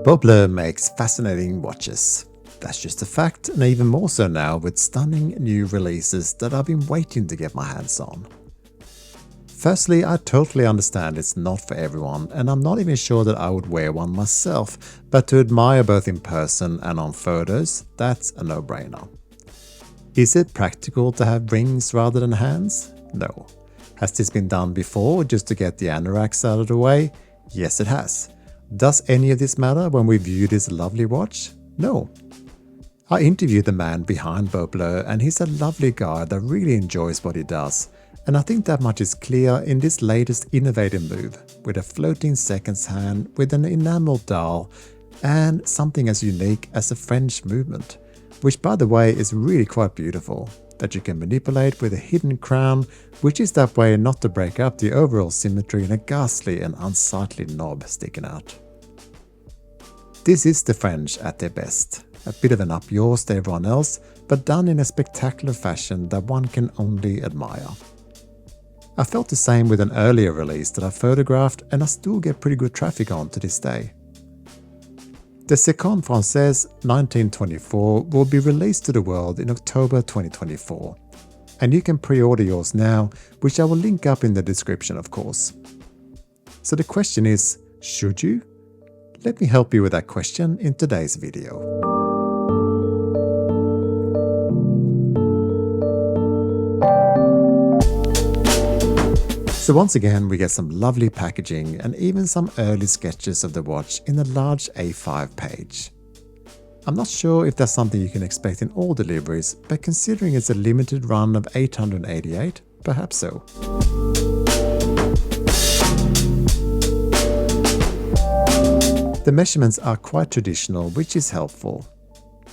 Beaubleu makes fascinating watches. That's just a fact, and even more so now with stunning new releases that I've been waiting to get my hands on. Firstly, I totally understand it's not for everyone, and I'm not even sure that I would wear one myself, but to admire both in person and on photos, that's a no-brainer. Is it practical to have rings rather than hands? No. Has this been done before just to get the anoraks out of the way? Yes, it has. Does any of this matter when we view this lovely watch? No. I interviewed the man behind Beaubleu, and he's a lovely guy that really enjoys what he does. And I think that much is clear in this latest innovative move, with a floating seconds hand with an enamel dial and something as unique as a French movement, which by the way is really quite beautiful, that you can manipulate with a hidden crown, which is that way not to break up the overall symmetry in a ghastly and unsightly knob sticking out. This is the French at their best, a bit of an up yours to everyone else, but done in a spectacular fashion that one can only admire. I felt the same with an earlier release that I photographed, and I still get pretty good traffic on to this day. The Seconde Français 1924 will be released to the world in October 2024, and you can pre-order yours now, which I will link up in the description of course. So the question is, should you? Let me help you with that question in today's video. So once again we get some lovely packaging and even some early sketches of the watch in a large A5 page. I'm not sure if that's something you can expect in all deliveries, but considering it's a limited run of 888, perhaps so. The measurements are quite traditional, which is helpful.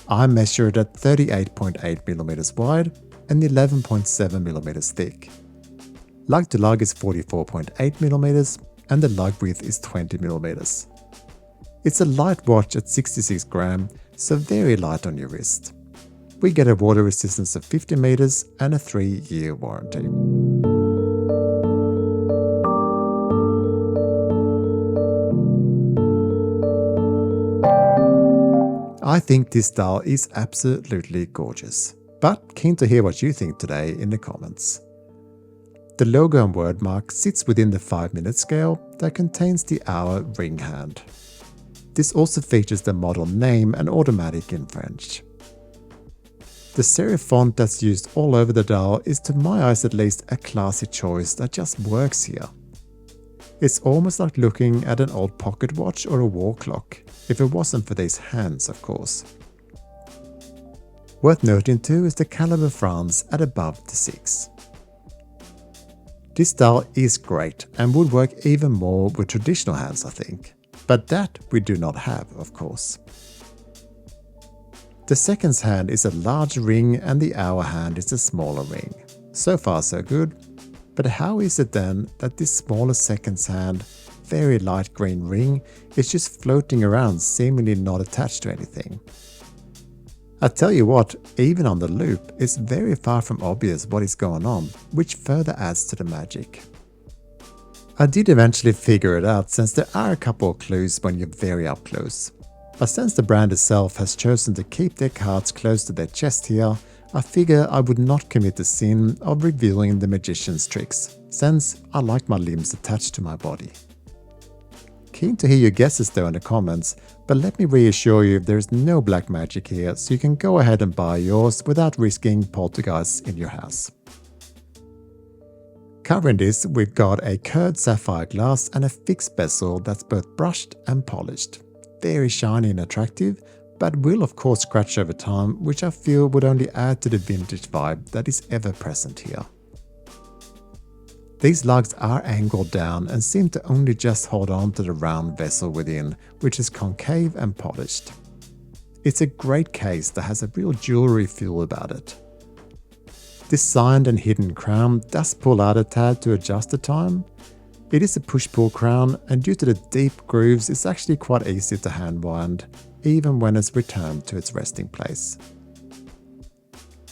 I measured at 38.8mm wide and 11.7mm thick. Lug to lug is 44.8mm and the lug width is 20mm. It's a light watch at 66 grams, so very light on your wrist. We get a water resistance of 50 meters and a 3-year warranty. I think this dial is absolutely gorgeous, but keen to hear what you think today in the comments. The logo and word mark sits within the 5-minute scale that contains the hour ring hand. This also features the model name and automatic in French. The serif font that's used all over the dial is, to my eyes at least, a classy choice that just works here. It's almost like looking at an old pocket watch or a wall clock, if it wasn't for these hands of course. Worth noting too is the caliber France at above the 6. This dial is great and would work even more with traditional hands I think, but that we do not have of course. The seconds hand is a large ring and the hour hand is a smaller ring. So far so good, but how is it then that this smaller seconds hand, very light green ring is just floating around seemingly not attached to anything? I tell you what, even on the loop, it's very far from obvious what is going on, which further adds to the magic. I did eventually figure it out since there are a couple of clues when you're very up close. But since the brand itself has chosen to keep their cards close to their chest here, I figure I would not commit the sin of revealing the magician's tricks, since I like my limbs attached to my body. Keen to hear your guesses though in the comments, but let me reassure you there is no black magic here, so you can go ahead and buy yours without risking poltergeists in your house. Covering this, we've got a curved sapphire glass and a fixed bezel that's both brushed and polished. Very shiny and attractive, but will of course scratch over time, which I feel would only add to the vintage vibe that is ever present here. These lugs are angled down and seem to only just hold on to the round vessel within, which is concave and polished. It's a great case that has a real jewelry feel about it. This signed and hidden crown does pull out a tad to adjust the time. It is a push-pull crown, and due to the deep grooves it's actually quite easy to hand wind, even when it's returned to its resting place.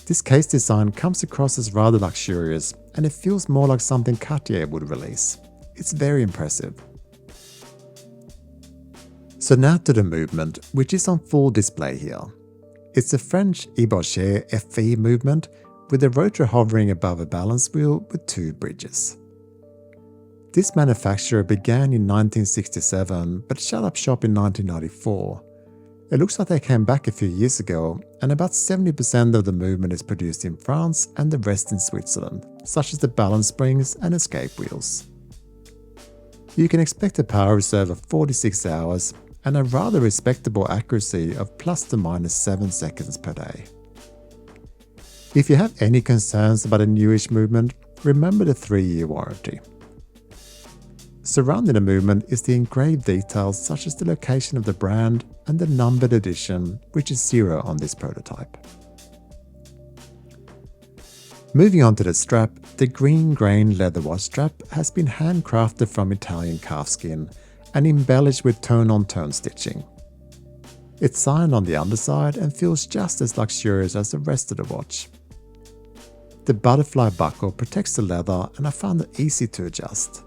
This case design comes across as rather luxurious, and it feels more like something Cartier would release. It's very impressive. So now to the movement, which is on full display here. It's the French Beaubleu FV movement with the rotor hovering above a balance wheel with 2 bridges. This manufacturer began in 1967 but shut up shop in 1994. It looks like they came back a few years ago, and about 70% of the movement is produced in France and the rest in Switzerland, such as the balance springs and escape wheels. You can expect a power reserve of 46 hours and a rather respectable accuracy of ±7 seconds per day. If you have any concerns about a newish movement, remember the 3-year warranty. Surrounding the movement is the engraved details such as the location of the brand and the numbered edition, which is 0 on this prototype. Moving on to the strap, the green grain leather watch strap has been handcrafted from Italian calf skin and embellished with tone-on-tone stitching. It's signed on the underside and feels just as luxurious as the rest of the watch. The butterfly buckle protects the leather and I found it easy to adjust.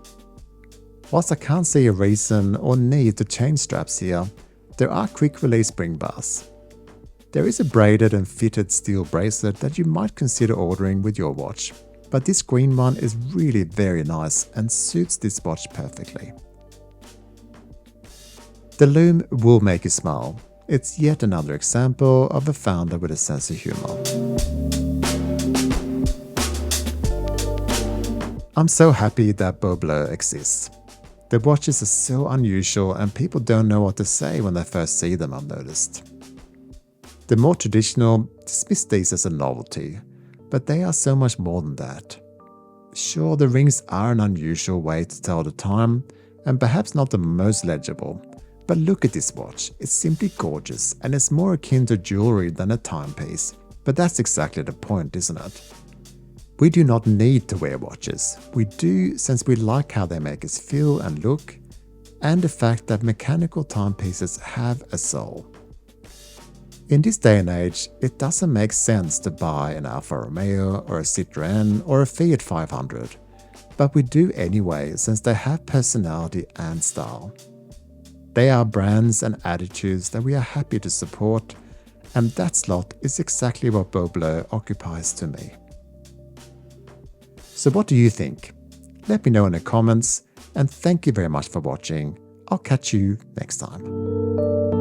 Whilst I can't see a reason or need to change straps here, there are quick release spring bars. There is a braided and fitted steel bracelet that you might consider ordering with your watch, but this green one is really very nice and suits this watch perfectly. The lume will make you smile. It's yet another example of a founder with a sense of humor. I'm so happy that Beaubleu exists. The watches are so unusual and people don't know what to say when they first see them, I've noticed. The more traditional dismiss these as a novelty, but they are so much more than that. Sure, the rings are an unusual way to tell the time and perhaps not the most legible, but look at this watch, it's simply gorgeous and it's more akin to jewelry than a timepiece, but that's exactly the point, isn't it? We do not need to wear watches. We do since we like how they make us feel and look, and the fact that mechanical timepieces have a soul. In this day and age, it doesn't make sense to buy an Alfa Romeo or a Citroën or a Fiat 500, but we do anyway since they have personality and style. They are brands and attitudes that we are happy to support, and that slot is exactly what Beaubleu occupies to me. So what do you think? Let me know in the comments, and thank you very much for watching. I'll catch you next time.